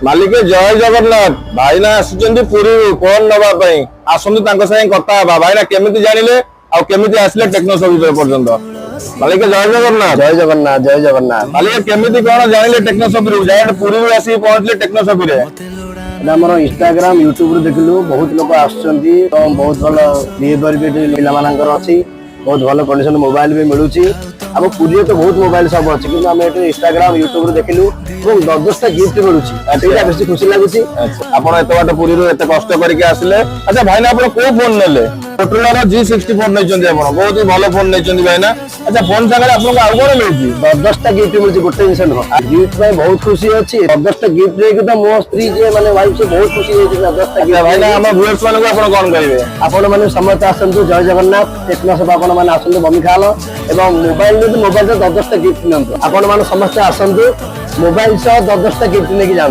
मालिक जय जगन्नाथ भाईना आसुचंदी पुरी फोन नबा पई आसंतु तांको संगे कथा बा भाईना केमिति जानिले आ केमिति आसले टेक्नो सर्विस पर्यंत मालिक जय जगन्नाथ जय जगन्नाथ जय जगन्नाथ मालिक केमिति कोन जानिले टेक्नो सर्विस जाय पुरी आसी पहुंचले टेक्नो सर्विस रे हमर इंस्टाग्राम यूट्यूब रे देखलु बहुत लोग आछंती तो बहुत भलो बिहेवियर भी मिला मानकर अछि बहुत भलो कंडीशन मोबाइल भी मिलुची अब पुरी तो बहुत मोबाइल सब अछि कि हम एटे इंस्टाग्राम यूट्यूब रे देखलु और 10 टा गिफ्ट मिलुची एटा बेसी खुशी लागुची। आपण एत बाट पुरी रो एत कष्ट करके आसले अच्छा भाईना आपण को फोन नेले मोटरोला G64 नै चंदी आपण बहुत ही भलो फोन नै चंदी भाईना अच्छा फोन संगे आपण को आउ कोन मिलुची 10 टा गिफ्ट मिलुची गोटे इंसान हो गिफ्ट में बहुत खुशी अछि 10 टा गिफ्ट रे कि तो मो स्त्री जे माने वाइफ से बहुत खुशी है 10 टा गिफ्ट भाईना हम व्यूअर्स माने को आपण कोन कहबे आपण माने समस्त आसंतु जय जगन्नाथ टेक्नो सब आपण माने आसंतु बमी खालो एवं मोबाइल रे 10 टा गिफ्ट नंतो आपण माने समस्त आसंतु मोबाइल से 10 टा गिफ्ट लेके जा।